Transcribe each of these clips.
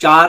4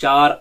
4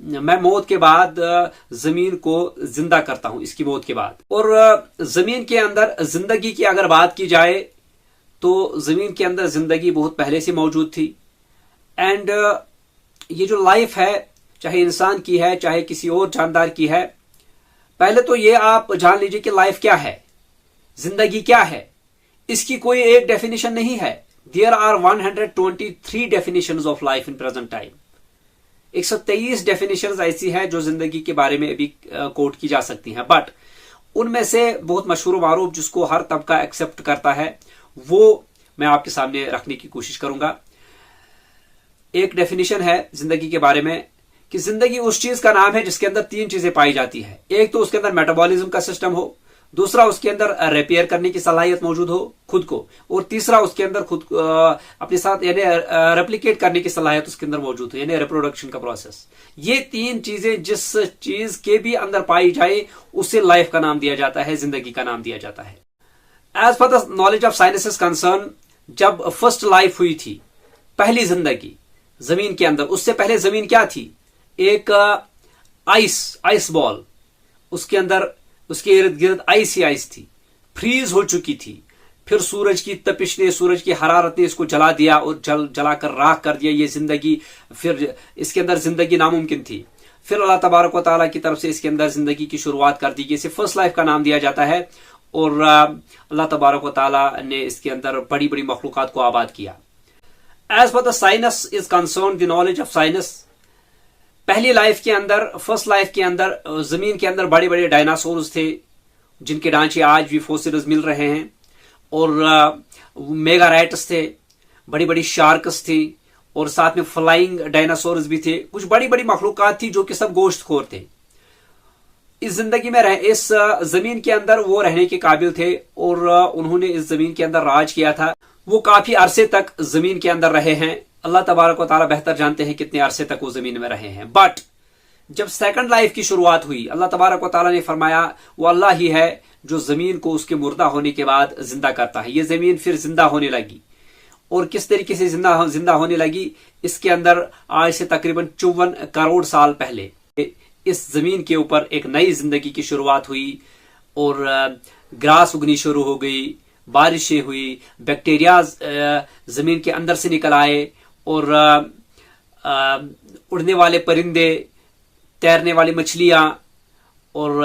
میں موت کے بعد زمین کو زندہ کرتا ہوں، اس کی موت کے بعد. اور زمین کے اندر زندگی کی اگر بات کی جائے تو زمین کے اندر زندگی بہت پہلے سے موجود تھی. اینڈ یہ جو لائف ہے، چاہے انسان کی ہے چاہے کسی اور جاندار کی ہے، پہلے تو یہ آپ جان لیجئے کہ لائف کیا ہے، زندگی کیا ہے. اس کی کوئی ایک ڈیفینیشن نہیں ہے. There are 123 definitions of life in present time. 123 definitions ایسی ہیں جو زندگی کے بارے میں ابھی کوٹ کی جا سکتی ہیں، بٹ ان میں سے بہت مشہور و معروف جس کو ہر طبقہ ایکسپٹ کرتا ہے وہ میں آپ کے سامنے رکھنے کی کوشش کروں گا. ایک ڈیفینیشن ہے زندگی کے بارے میں کہ زندگی اس چیز کا نام ہے جس کے اندر 3 چیزیں پائی جاتی ہیں. ایک تو اس کے اندر میٹابولزم کا سسٹم ہو، دوسرا اس کے اندر ریپیئر کرنے کی صلاحیت موجود ہو خود کو، اور تیسرا اس کے اندر خود اپنے ساتھ یعنی ریپلیکیٹ کرنے کی صلاحیت اس کے اندر موجود ہو، یعنی ریپروڈکشن کا پروسیس. یہ 3 چیزیں جس چیز کے بھی اندر پائی جائے اسے لائف کا نام دیا جاتا ہے، زندگی کا نام دیا جاتا ہے. As per the knowledge of science is concern, جب فرسٹ لائف ہوئی تھی، پہلی زندگی زمین کے اندر، اس سے پہلے زمین کیا تھی؟ ایک آئس بال، اس کے اندر اس کے ارد گرد آئس ہی آئس تھی، فریز ہو چکی تھی. پھر سورج کی تپش نے، سورج کی حرارت نے اس کو جلا دیا اور جلا کر راکھ کر دیا. یہ زندگی، پھر اس کے اندر زندگی ناممکن تھی. پھر اللہ تبارک و تعالیٰ کی طرف سے اس کے اندر زندگی کی شروعات کر دی گئی. اسے فرسٹ لائف کا نام دیا جاتا ہے. اور اللہ تبارک و تعالیٰ نے اس کے اندر بڑی بڑی مخلوقات کو آباد کیا. As per the science is concern, the knowledge of science, پہلی لائف کے اندر، فرسٹ لائف کے اندر زمین کے اندر بڑے بڑے ڈائناسورز تھے جن کے ڈھانچے آج بھی فوسلز مل رہے ہیں. اور میگا رائٹس تھے، بڑی بڑی شارکس تھی، اور ساتھ میں فلائنگ ڈائناسورز بھی تھے. کچھ بڑی بڑی مخلوقات تھی جو کہ سب گوشت خور تھے. اس زندگی میں اس زمین کے اندر وہ رہنے کے قابل تھے اور انہوں نے اس زمین کے اندر راج کیا تھا. وہ کافی عرصے تک زمین کے اندر رہے ہیں. اللہ تبارک و تعالیٰ بہتر جانتے ہیں کتنے عرصے تک وہ زمین میں رہے ہیں. بٹ جب سیکنڈ لائف کی شروعات ہوئی، اللہ تبارک و تعالیٰ نے فرمایا وہ اللہ ہی ہے جو زمین کو اس کے مردہ ہونے کے بعد زندہ کرتا ہے. یہ زمین پھر زندہ ہونے لگی. اور کس طریقے سے زندہ ہونے لگی؟ اس کے اندر آج سے تقریباً 54 کروڑ سال پہلے اس زمین کے اوپر ایک نئی زندگی کی شروعات ہوئی اور گراس اگنی شروع ہو گئی، بارشیں ہوئی، بیکٹیریاز زمین کے اندر سے نکل آئے، اور اڑنے والے پرندے، تیرنے والی مچھلیاں، اور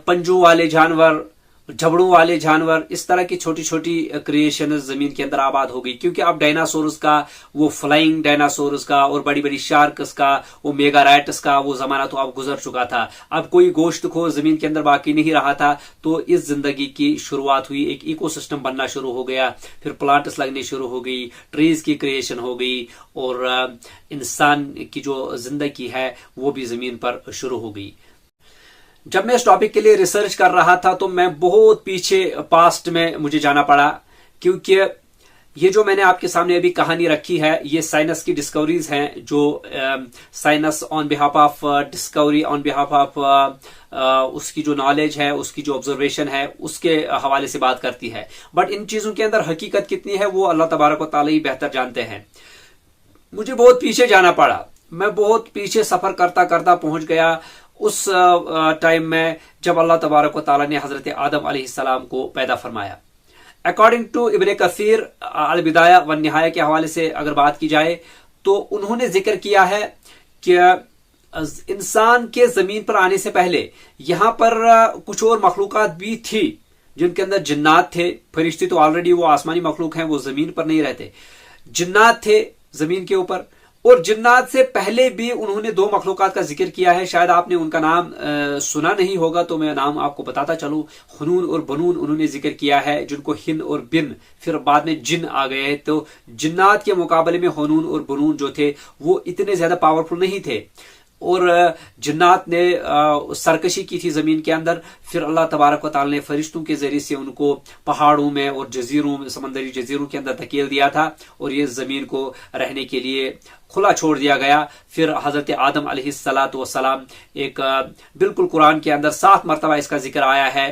پنجوں والے جانور، جھبڑوں والے جانور، اس طرح کی چھوٹی چھوٹی کریشنز زمین کے اندر آباد ہو گئی. کیونکہ اب ڈائناسورز کا، وہ فلائنگ ڈائناسورز کا اور بڑی بڑی شارکس کا، وہ میگا رائٹس کا وہ زمانہ تو اب گزر چکا تھا. اب کوئی گوشت خور زمین کے اندر باقی نہیں رہا تھا. تو اس زندگی کی شروعات ہوئی، ایک ایکو سسٹم بننا شروع ہو گیا. پھر پلانٹس لگنے شروع ہو گئی، ٹریز کی کریشن ہو گئی، اور انسان کی جو زندگی ہے وہ بھی زمین پر شروع ہو گئی. جب میں اس ٹاپک کے لیے ریسرچ کر رہا تھا تو میں بہت پیچھے پاسٹ میں مجھے جانا پڑا، کیونکہ یہ جو میں نے آپ کے سامنے ابھی کہانی رکھی ہے یہ سائنس کی ڈسکوریز ہیں، جو science on behalf of discovery, on behalf of اس کی جو نالج ہے، اس کی جو آبزرویشن ہے، اس کے حوالے سے بات کرتی ہے. بٹ ان چیزوں کے اندر حقیقت کتنی ہے وہ اللہ تبارک و تعالیٰ ہی بہتر جانتے ہیں. مجھے بہت پیچھے جانا پڑا، میں بہت پیچھے سفر کرتا کرتا پہنچ گیا اس ٹائم میں جب اللہ تبارک و تعالیٰ نے حضرت آدم علیہ السلام کو پیدا فرمایا. اکارڈنگ ٹو ابن کثیر البدایہ والنہایہ کے حوالے سے اگر بات کی جائے تو انہوں نے ذکر کیا ہے کہ انسان کے زمین پر آنے سے پہلے یہاں پر کچھ اور مخلوقات بھی تھی جن کے اندر جنات تھے. فرشتے تو آلریڈی وہ آسمانی مخلوق ہیں، وہ زمین پر نہیں رہتے. جنات تھے زمین کے اوپر، اور جنات سے پہلے بھی انہوں نے 2 مخلوقات کا ذکر کیا ہے. شاید آپ نے ان کا نام سنا نہیں ہوگا تو میں نام آپ کو بتاتا چلوں. حنون اور بنون انہوں نے ذکر کیا ہے، جن کو ہن اور بن، پھر بعد میں جن آ گئے. تو جنات کے مقابلے میں حنون اور بنون جو تھے وہ اتنے زیادہ پاورفل نہیں تھے، اور جنات نے سرکشی کی تھی زمین کے اندر. پھر اللہ تبارک و تعالیٰ نے فرشتوں کے ذریعے سے ان کو پہاڑوں میں اور جزیروں میں، سمندری جزیروں کے اندر دھکیل دیا تھا، اور یہ زمین کو رہنے کے لیے کھلا چھوڑ دیا گیا. پھر حضرت آدم علیہ السلام ایک بالکل قرآن کے اندر 7 مرتبہ اس کا ذکر آیا ہے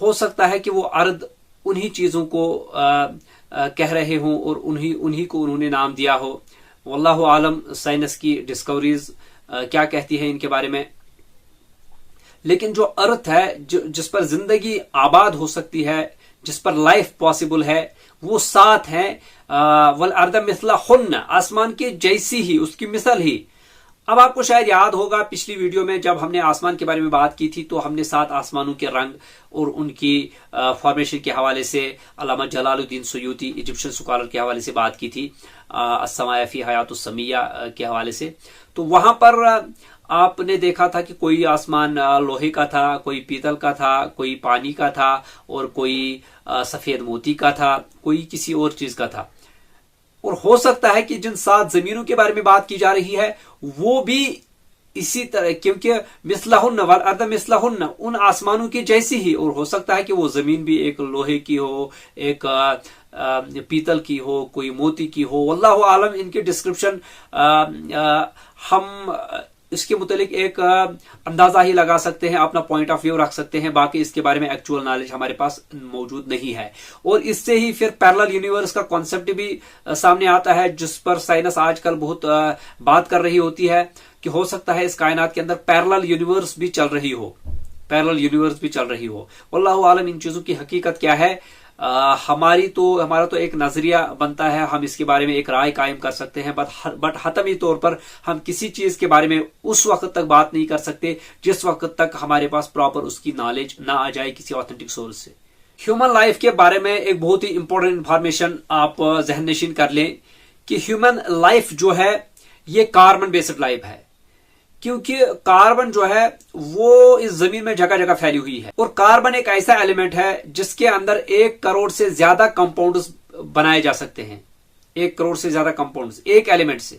ہو سکتا ہے کہ وہ ارد انہی چیزوں کو کہہ رہے ہوں اور انہی کو انہوں نے نام دیا ہو. واللہ عالم سائنس کی ڈسکوریز کیا کہتی ہے ان کے بارے میں. لیکن جو ارتھ ہے جس پر زندگی آباد ہو سکتی ہے, جس پر لائف پاسبل ہے, وہ 7 ہیں. والارض مثلہن, آسمان کے جیسی ہی, اس کی مثل ہی. اب آپ کو شاید یاد ہوگا پچھلی ویڈیو میں جب ہم نے آسمان کے بارے میں بات کی تھی تو ہم نے 7 آسمانوں کے رنگ اور ان کی فارمیشن کے حوالے سے علامہ جلال الدین سیوطی ایجپشن سکالر کے حوالے سے بات کی تھی, السماء فی حیات السمیہ کے حوالے سے. تو وہاں پر آپ نے دیکھا تھا کہ کوئی آسمان لوہے کا تھا, کوئی پیتل کا تھا, کوئی پانی کا تھا, اور کوئی سفید موتی کا تھا, کوئی کسی اور چیز کا تھا. اور ہو سکتا ہے کہ جن 7 زمینوں کے بارے میں بات کی جا رہی ہے وہ بھی اسی طرح, کیونکہ مثلہن والارض مثلہن, ان آسمانوں کی جیسی ہی. اور ہو سکتا ہے کہ وہ زمین بھی ایک لوہے کی ہو, ایک پیتل کی ہو, کوئی موتی کی ہو. واللہ عالم. ان کی ڈسکرپشن ہم اس کے متعلق ایک اندازہ ہی لگا سکتے ہیں, اپنا پوائنٹ آف ویو رکھ سکتے ہیں, باقی اس کے بارے میں ایکچوئل نالج ہمارے پاس موجود نہیں ہے. اور اس سے ہی پھر پیرلل یونیورس کا کانسیپٹ بھی سامنے آتا ہے, جس پر سائنس آج کل بہت بات کر رہی ہوتی ہے کہ ہو سکتا ہے اس کائنات کے اندر پیرلل یونیورس بھی چل رہی ہو, پیرلل یونیورس بھی چل رہی ہو. واللہ عالم ان چیزوں کی حقیقت کیا ہے. ہمارا تو ایک نظریہ بنتا ہے, ہم اس کے بارے میں ایک رائے قائم کر سکتے ہیں, بٹ حتمی طور پر ہم کسی چیز کے بارے میں اس وقت تک بات نہیں کر سکتے جس وقت تک ہمارے پاس پراپر اس کی نالج نہ آ جائے کسی آتھینٹک سورس سے. ہیومن لائف کے بارے میں ایک بہت ہی امپورٹنٹ انفارمیشن آپ ذہن نشین کر لیں کہ ہیومن لائف جو ہے یہ کاربن بیسڈ لائف ہے, کیونکہ کاربن جو ہے وہ اس زمین میں جگہ جگہ پھیلی ہوئی ہے. اور کاربن ایک ایسا ایلیمنٹ ہے جس کے اندر 1 کروڑ سے زیادہ کمپاؤنڈز بنائے جا سکتے ہیں, 1 کروڑ سے زیادہ کمپاؤنڈز ایک ایلیمنٹ سے.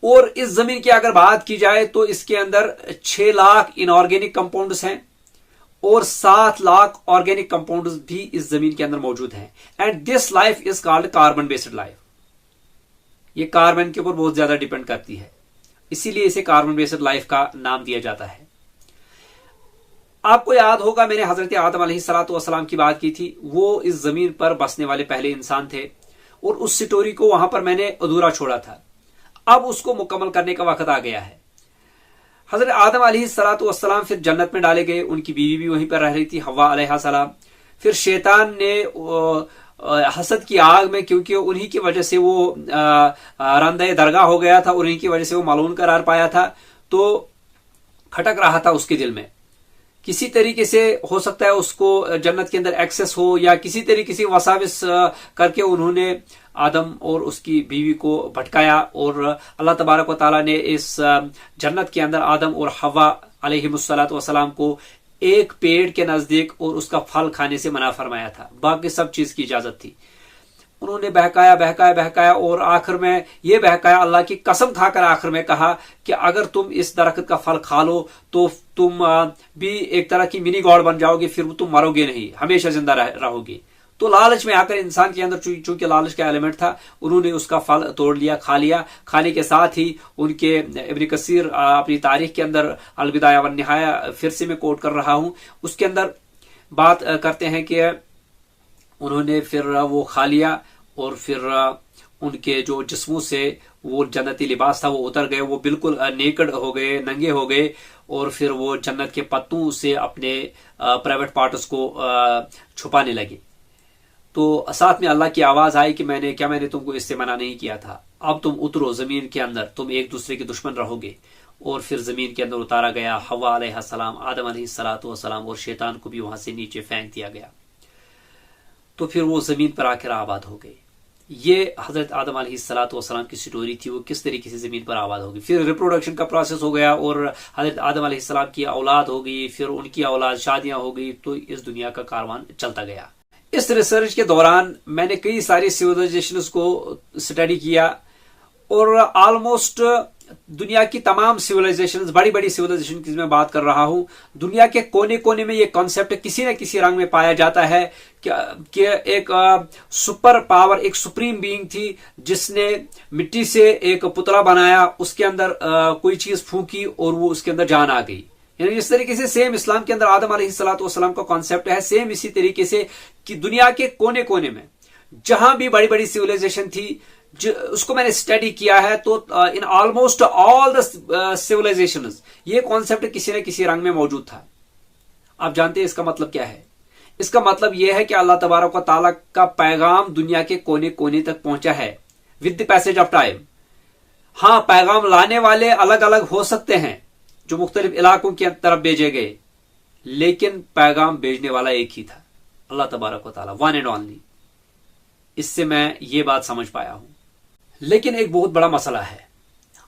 اور اس زمین کی اگر بات کی جائے تو اس کے اندر 6 لاکھ انآرگینک کمپاؤنڈز ہیں اور 7 لاکھ آرگینک کمپاؤنڈز بھی اس زمین کے اندر موجود ہیں. And this life is called carbon based life. یہ کاربن کے اوپر بہت زیادہ ڈیپینڈ کرتی ہے, اسی لیے اسے کاربن بیسڈ لائف کا نام دیا جاتا ہے. آپ کو یاد ہوگا میں نے حضرت آدم علیہ السلام کی بات کی تھی, وہ اس زمین پر بسنے والے پہلے انسان تھے, اور اس سٹوری کو وہاں پر میں نے ادھورا چھوڑا تھا. اب اس کو مکمل کرنے کا وقت آ گیا ہے. حضرت آدم علیہ السلام پھر جنت میں ڈالے گئے, ان کی بیوی بھی وہیں پر رہ رہی تھی, حوا علیہ السلام. پھر شیطان نے حسد کی آگ میں, کیونکہ انہی کی وجہ سے وہ راندہ درگاہ ہو گیا تھا اور انہی کی وجہ سے وہ ملعون قرار پایا تھا, تو کھٹک رہا تھا اس کے دل میں. کسی طریقے سے ہو سکتا ہے اس کو جنت کے اندر ایکسس ہو, یا کسی طریقے سے وساوس کر کے انہوں نے آدم اور اس کی بیوی کو بھٹکایا, اور اللہ تبارک و تعالیٰ نے اس جنت کے اندر آدم اور حوا علیہ السلام کو ایک پیڑ کے نزدیک اور اس کا پھل کھانے سے منع فرمایا تھا, باقی سب چیز کی اجازت تھی. انہوں نے بہکایا اور آخر میں یہ بہکایا, اللہ کی قسم کھا کر آخر میں کہا کہ اگر تم اس درخت کا پھل کھا لو تو تم بھی ایک طرح کی منی گاڈ بن جاؤ گے, پھر تم مرو گے نہیں, ہمیشہ زندہ رہو گے. تو لالچ میں آ کر انسان کے اندر چونکہ لالچ کا ایلیمنٹ تھا, انہوں نے اس کا پھل توڑ لیا, کھا لیا. کھانے کے ساتھ ہی ان کے ابن کثیر اپنی تاریخ کے اندر البدایہ والنہایہ پھر سے میں کوٹ کر رہا ہوں, اس کے اندر بات کرتے ہیں کہ انہوں نے پھر وہ کھا لیا, اور پھر ان کے جو جسموں سے وہ جنتی لباس تھا وہ اتر گئے, وہ بالکل نیکڈ ہو گئے, ننگے ہو گئے, اور پھر وہ جنت کے پتوں سے اپنے پرائیویٹ پارٹس کو چھپانے لگے. تو ساتھ میں اللہ کی آواز آئی کہ میں نے تم کو اس سے منع نہیں کیا تھا, اب تم اترو زمین کے اندر, تم ایک دوسرے کے دشمن رہو گے. اور پھر زمین کے اندر اتارا گیا حوا علیہ السلام, آدم علیہ السلام اور شیطان کو بھی وہاں سے نیچے پھینک دیا گیا. تو پھر وہ زمین پر آخر آباد ہو گئی. یہ حضرت آدم علیہ السلام کی سٹوری تھی, وہ کس طریقے سے زمین پر آباد ہو گئی. پھر ریپروڈکشن کا پروسیس ہو گیا اور حضرت آدم علیہ السلام کی اولاد ہو گئی, پھر ان کی اولاد, شادیاں ہو گئی, تو اس دنیا کا کاروان چلتا گیا. اس ریسرچ کے دوران میں نے کئی ساری سیولائزیشنز کو اسٹڈی کیا, اور آلموسٹ دنیا کی تمام سیولائزیشنز, بڑی بڑی سیولائزیشن کی میں بات کر رہا ہوں, دنیا کے کونے کونے میں یہ کانسیپٹ کسی نہ کسی رنگ میں پایا جاتا ہے کہ ایک سپر پاور, ایک سپریم بینگ تھی جس نے مٹی سے ایک پتلا بنایا, اس کے اندر کوئی چیز پھونکی اور وہ اس کے اندر جان آ گئی. یعنی جس طریقے سے سیم اسلام کے اندر آدم علیہ السلام کا کانسیپٹ ہے، سیم اسی طریقے سے کہ دنیا کے کونے کونے میں جہاں بھی بڑی بڑی سیویلائزیشن تھی، اس کو میں نے اسٹڈی کیا ہے، تو in almost all the civilisations یہ کانسیپٹ کسی نہ کسی رنگ میں موجود تھا۔ آپ جانتے ہیں اس کا مطلب کیا ہے؟ اس کا مطلب یہ ہے کہ اللہ تبارک و تعالیٰ کا پیغام دنیا کے کونے کونے تک پہنچا ہے with the passage of time. ہاں، پیغام لانے والے الگ الگ ہو سکتے ہیں جو مختلف علاقوں کی طرف بھیجے گئے، لیکن پیغام بھیجنے والا ایک ہی تھا، اللہ تبارک و تعالیٰ، ون اینڈ اونلی۔ اس سے میں یہ بات سمجھ پایا ہوں۔ لیکن ایک بہت بڑا مسئلہ ہے،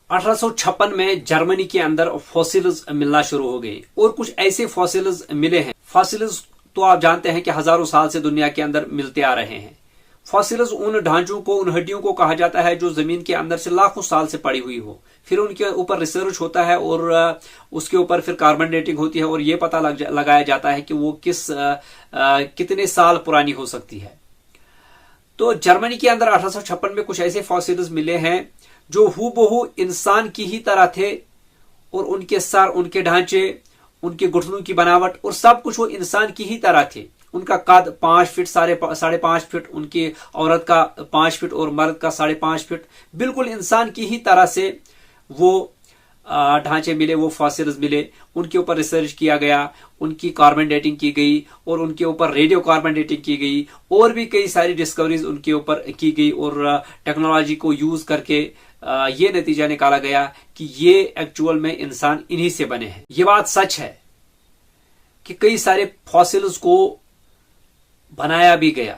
1856 میں جرمنی کے اندر فوسلز ملنا شروع ہو گئے، اور کچھ ایسے فوسلز ملے ہیں۔ فوسلز تو آپ جانتے ہیں کہ ہزاروں سال سے دنیا کے اندر ملتے آ رہے ہیں۔ فوسلز ان ڈھانچوں کو، ان ہڈیوں کو کہا جاتا ہے جو زمین کے اندر سے لاکھوں سال سے پڑی ہوئی ہو، پھر ان کے اوپر ریسرچ ہوتا ہے اور اس کے اوپر پھر کاربن ڈیٹنگ ہوتی ہے، اور یہ پتہ لگایا جاتا ہے کہ وہ کتنے سال پرانی ہو سکتی ہے۔ تو جرمنی کے اندر 1856 میں کچھ ایسے فوسلز ملے ہیں جو ہو بہو انسان کی ہی طرح تھے، اور ان کے سر، ان کے ڈھانچے، ان کے گھٹنوں کی بناوٹ اور سب کچھ وہ انسان کی ہی طرح تھے۔ ان کا قد 5 فٹ، 5.5 فٹ، ان کی عورت کا 5 فٹ اور مرد کا 5.5 فٹ، بالکل انسان کی ہی طرح سے وہ ڈھانچے ملے، وہ فاسلز ملے۔ ان کے اوپر ریسرچ کیا گیا، ان کی کاربن ڈیٹنگ کی گئی، اور ان کے اوپر ریڈیو کاربن ڈیٹنگ کی گئی، اور بھی کئی ساری ڈسکوریز ان کے اوپر کی گئی، اور ٹیکنالوجی کو یوز کر کے یہ نتیجہ نکالا گیا کہ یہ ایکچوئل میں انسان انہی سے بنے ہیں۔ یہ بات سچ ہے کہ کئی سارے فاسلز کو بنایا بھی گیا،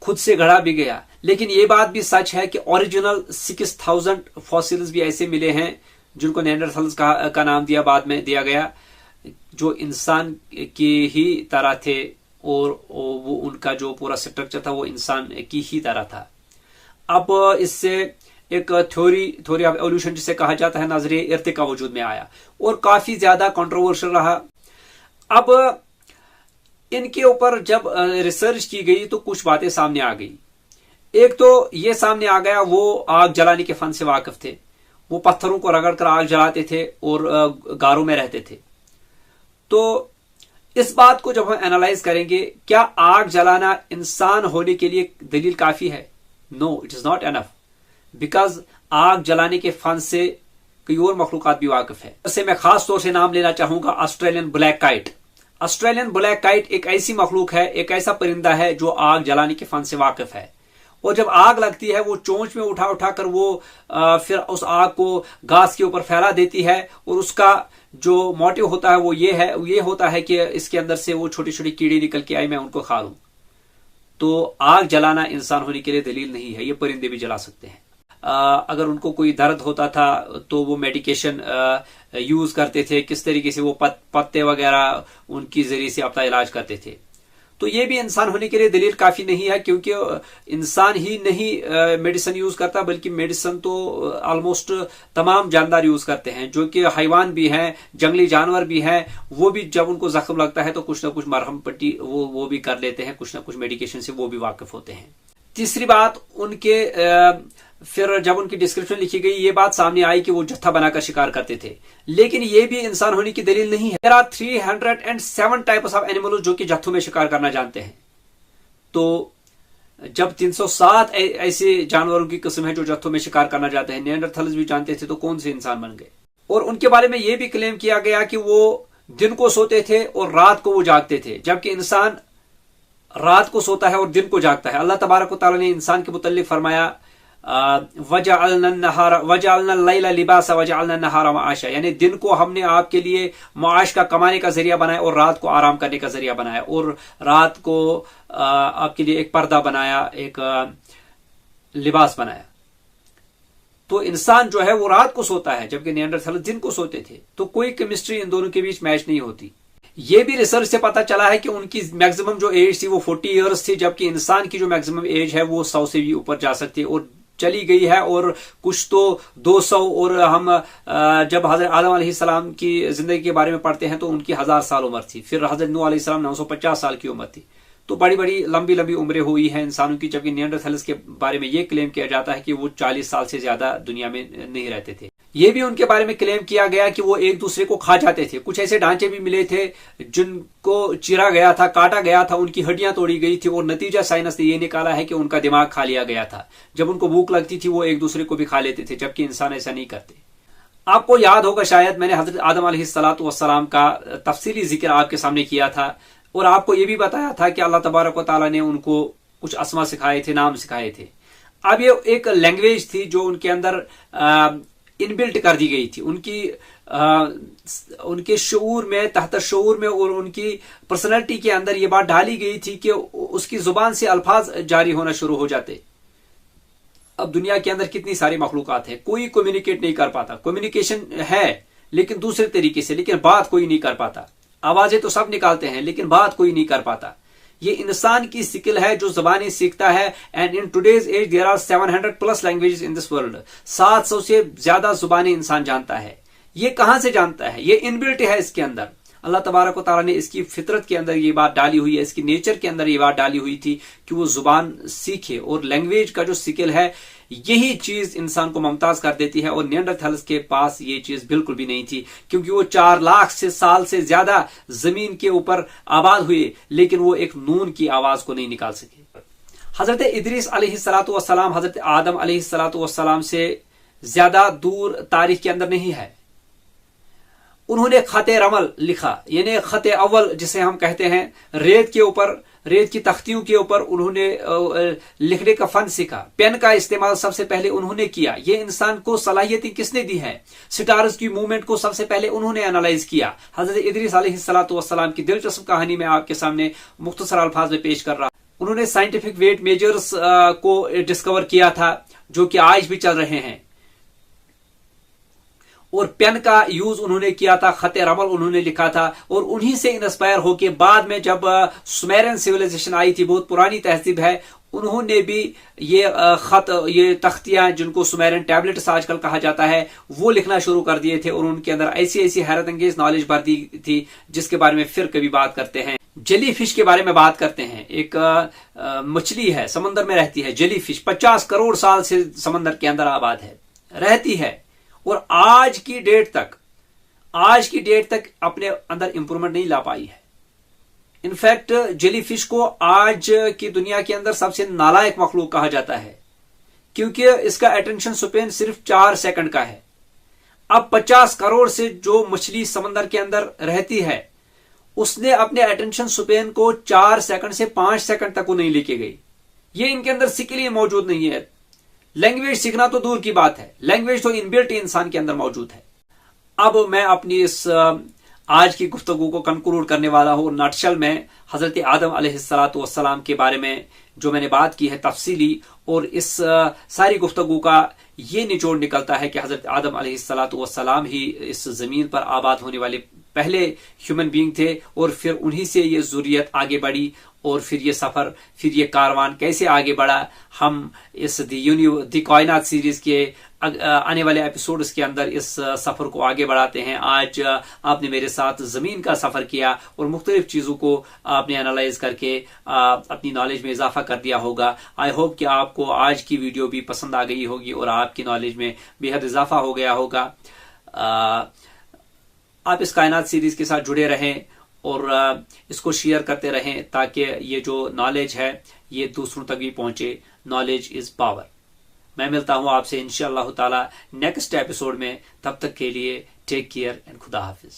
خود سے گھڑا بھی گیا، لیکن یہ بات بھی سچ ہے کہ اوریجنل 6000 فاسلز بھی ایسے ملے ہیں جن کو نینڈرتھلز کا نام بعد میں دیا گیا، جو انسان کی ہی طرح تھے، اور وہ ان کا جو پورا سٹرکچر تھا وہ انسان کی ہی طرح تھا۔ اب اس سے ایک تھیوری آف ایوولوشن جسے کہا جاتا ہے، نظریہ ارتقاء وجود میں آیا، اور کافی زیادہ کنٹروورشل رہا۔ اب ان کے اوپر جب ریسرچ کی گئی تو کچھ باتیں سامنے آ گئی۔ ایک تو یہ سامنے آ گیا، وہ آگ جلانے کے فن سے واقف تھے، وہ پتھروں کو رگڑ کر آگ جلاتے تھے اور غاروں میں رہتے تھے۔ تو اس بات کو جب ہم اینالائز کریں گے، کیا آگ جلانا انسان ہونے کے لیے دلیل کافی ہے؟ No, it is not enough, because آگ جلانے کے فن سے کئی اور مخلوقات بھی واقف ہے۔ اس سے میں خاص طور سے نام لینا چاہوں گا Australian black kite. Australian black kite ایک ایسی مخلوق ہے، ایک ایسا پرندہ ہے جو آگ جلانے کے فن سے واقف ہے، اور جب آگ لگتی ہے وہ چونچ میں اٹھا کر وہ پھر اس آگ کو گھاس کے اوپر پھیلا دیتی ہے، اور اس کا جو موٹیو ہوتا ہے وہ یہ ہوتا ہے کہ اس کے اندر سے وہ چھوٹی چھوٹی کیڑے نکل کے آئے، میں ان کو کھا لوں۔ تو آگ جلانا انسان ہونے کے لیے دلیل نہیں ہے، یہ پرندے بھی جلا سکتے ہیں۔ اگر ان کو کوئی درد ہوتا تھا تو وہ میڈیکیشن یوز کرتے تھے، کس طریقے سے وہ پتے وغیرہ ان کی ذریعے سے اپنا علاج کرتے تھے۔ تو یہ بھی انسان ہونے کے لیے دلیل کافی نہیں ہے، کیونکہ انسان ہی نہیں میڈیسن یوز کرتا، بلکہ میڈیسن تو آلموسٹ تمام جاندار یوز کرتے ہیں، جو کہ حیوان بھی ہیں، جنگلی جانور بھی ہیں، وہ بھی جب ان کو زخم لگتا ہے تو کچھ نہ کچھ مرہم پٹی وہ بھی کر لیتے ہیں، کچھ نہ کچھ میڈیکیشن سے وہ بھی واقف ہوتے ہیں۔ تیسری بات، ان کے پھر جب ان کی ڈسکرپشن لکھی گئی، یہ بات سامنے آئی کہ وہ جتھا بنا کر شکار کرتے تھے، لیکن یہ بھی انسان ہونے کی دلیل نہیں ہے۔ There are 307 types of animals جو کہ جتھوں میں شکار کرنا جانتے ہیں۔ تو جب 307 ایسے جانوروں کی قسم ہے جو جتھوں میں شکار کرنا جاتے ہیں، نینڈرتھلز بھی جانتے تھے، تو کون سے انسان بن گئے؟ اور ان کے بارے میں یہ بھی کلیم کیا گیا کہ وہ دن کو سوتے تھے اور رات کو وہ جاگتے تھے، جبکہ انسان رات کو سوتا ہے اور دن کو جاگتا ہے۔ اللہ تبارک و تعالیٰ نے انسان کے متعلق فرمایا وَجَعَلْنَا اللَّيْلَ لِبَاسًا وَجَعَلْنَا النَّهَارَ مَعَاشًا، یعنی دن کو ہم نے آپ کے لیے معاش کا، کمانے کا ذریعہ بنایا، اور رات کو آرام کرنے کا ذریعہ بنایا، اور رات کو آپ کے لیے ایک پردہ بنایا، ایک لباس بنایا۔ تو انسان جو ہے وہ رات کو سوتا ہے، جبکہ نینڈرتھل دن کو سوتے تھے۔ تو کوئی کیمسٹری ان دونوں کے بیچ میچ نہیں ہوتی۔ یہ بھی ریسرچ سے پتا چلا ہے کہ ان کی میکسیمم جو ایج تھی وہ 40 ایئرس تھی، جبکہ انسان کی جو میکسیمم ایج ہے وہ 100 سے بھی اوپر جا سکتی ہے، اور چلی گئی ہے، اور کچھ تو 200، اور ہم جب حضرت آدم علیہ السلام کی زندگی کے بارے میں پڑھتے ہیں تو ان کی 1000 سال عمر تھی، پھر حضرت نوح علیہ السلام 950 سال کی عمر تھی۔ تو بڑی بڑی لمبی عمریں ہوئی ہیں انسانوں کی، جبکہ نینڈرتھلز کے بارے میں یہ کلیم کیا جاتا ہے کہ وہ 40 سال سے زیادہ دنیا میں نہیں رہتے تھے۔ یہ بھی ان کے بارے میں کلیم کیا گیا کہ وہ ایک دوسرے کو کھا جاتے تھے. کچھ ایسے ڈھانچے بھی ملے تھے جن کو چیرا گیا تھا, کاٹا گیا تھا, ان کی ہڈیاں توڑی گئی تھی, اور نتیجہ سائنس نے یہ نکالا ہے کہ ان کا دماغ کھا لیا گیا تھا. جب ان کو بھوک لگتی تھی وہ ایک دوسرے کو بھی کھا لیتے تھے, جبکہ انسان ایسا نہیں کرتے. آپ کو یاد ہوگا شاید میں نے حضرت آدم علیہ السلام کا تفصیلی ذکر آپ کے سامنے کیا تھا, اور آپ کو یہ بھی بتایا تھا کہ اللہ تبارک و تعالیٰ نے ان کو کچھ اسما سکھائے تھے, نام سکھائے تھے. اب یہ ایک لینگویج تھی جو ان کے اندر ان بلٹ کر دی گئی تھی, ان کے شعور میں, تحت شعور میں, اور ان کی پرسنالٹی کے اندر یہ بات ڈالی گئی تھی کہ اس کی زبان سے الفاظ جاری ہونا شروع ہو جاتے. اب دنیا کے اندر کتنی ساری مخلوقات ہیں, کوئی کمیونیکیٹ نہیں کر پاتا. کمیونیکیشن ہے لیکن دوسرے طریقے سے, لیکن بات کوئی نہیں کر پاتا. آوازیں تو سب نکالتے ہیں لیکن بات کوئی نہیں کر پاتا. یہ انسان کی سکل ہے جو زبانیں سیکھتا ہے. And in today's age there are 700+ languages in this world. 700 سے زیادہ زبانیں انسان جانتا ہے. یہ کہاں سے جانتا ہے؟ یہ ان بلٹ ہے اس کے اندر. اللہ تبارک و تعالیٰ نے اس کی فطرت کے اندر یہ بات ڈالی ہوئی ہے, اس کی نیچر کے اندر یہ بات ڈالی ہوئی تھی کہ وہ زبان سیکھے. اور لینگویج کا جو سکل ہے یہی چیز انسان کو ممتاز کر دیتی ہے, اور نیانڈرتھلز کے پاس یہ چیز بالکل بھی نہیں تھی, کیونکہ وہ 4 لاکھ سال سے زیادہ زمین کے اوپر آباد ہوئے لیکن وہ ایک نون کی آواز کو نہیں نکال سکے. حضرت ادریس علیہ السلام حضرت آدم علیہ السلام سے زیادہ دور تاریخ کے اندر نہیں ہے. انہوں نے خط رمل لکھا, یعنی خط اول جسے ہم کہتے ہیں, ریت کے اوپر, ریت کی تختیوں کے اوپر انہوں نے لکھنے کا فن سیکھا. پین کا استعمال سب سے پہلے انہوں نے کیا. یہ انسان کو صلاحیتیں کس نے دی ہیں؟ سٹارز کی موومنٹ کو سب سے پہلے انہوں نے انالائز کیا. حضرت ادریس علیہ السلام کی دلچسپ کہانی میں آپ کے سامنے مختصر الفاظ میں پیش کر رہا. انہوں نے سائنٹیفک ویٹ میجرز کو ڈسکور کیا تھا جو کہ آج بھی چل رہے ہیں, اور پین کا یوز انہوں نے کیا تھا, خط رمل انہوں نے لکھا تھا. اور انہی سے انسپائر ہو کے بعد میں جب سومیرین سیویلائزیشن آئی تھی, بہت پرانی تہذیب ہے, انہوں نے بھی یہ خط, یہ تختیاں جن کو سومیرین ٹیبلٹس آج کل کہا جاتا ہے, وہ لکھنا شروع کر دیے تھے. اور ان کے اندر ایسی ایسی حیرت انگیز نالج بھر دی تھی جس کے بارے میں پھر کبھی بات کرتے ہیں. جیلی فش کے بارے میں بات کرتے ہیں. ایک مچھلی ہے, سمندر میں رہتی ہے, جیلی فش. 50 کروڑ سال سے سمندر کے اندر آباد ہے, رہتی ہے, اور آج کی ڈیٹ تک اپنے اندر امپرومنٹ نہیں لا پائی ہے. انفیکٹ جیلی فش کو آج کی دنیا کے اندر سب سے نالائق مخلوق کہا جاتا ہے, کیونکہ اس کا اٹینشن سپین صرف 4 سیکنڈ کا ہے. اب 50 کروڑ سے جو مچھلی سمندر کے اندر رہتی ہے, اس نے اپنے اٹینشن سپین کو 4 سیکنڈ سے 5 سیکنڈ تک وہ نہیں لے کے گئی. یہ ان کے اندر سکل ہی موجود نہیں ہے. لینگویج سیکھنا تو دور کی بات ہے, لینگویج تو ان بلٹ انسان کے اندر موجود ہے. اب میں اپنی اس آج کی گفتگو کو کنکلوڈ کرنے والا ہوں. نٹشل میں حضرت آدم علیہ السلام کے بارے میں جو میں نے بات کی ہے تفصیلی, اور اس ساری گفتگو کا یہ نچوڑ نکلتا ہے کہ حضرت آدم علیہ السلام ہی اس زمین پر آباد ہونے والے پہلے ہیومن بینگ تھے, اور پھر انہی سے یہ ذریت آگے بڑھی, اور پھر یہ سفر, پھر یہ کاروان کیسے آگے بڑھا. ہم اس دی کائنات سیریز کے آنے والے ایپیسوڈز کے اندر اس سفر کو آگے بڑھاتے ہیں. آج آپ نے میرے ساتھ زمین کا سفر کیا اور مختلف چیزوں کو آپ نے انالائز کر کے اپنی نالج میں اضافہ کر دیا ہوگا. آئی ہوپ کہ آپ کو آج کی ویڈیو بھی پسند آ گئی ہوگی اور آپ کی نالج میں بے حد اضافہ ہو گیا ہوگا. آپ اس کائنات سیریز کے ساتھ جڑے رہیں اور اس کو شیئر کرتے رہیں تاکہ یہ جو نالج ہے یہ دوسروں تک بھی پہنچے. Knowledge is power. میں ملتا ہوں آپ سے انشاءاللہ تعالی نیکسٹ ایپیسوڈ میں. تب تک کے لیے ٹیک کیئر اینڈ خدا حافظ.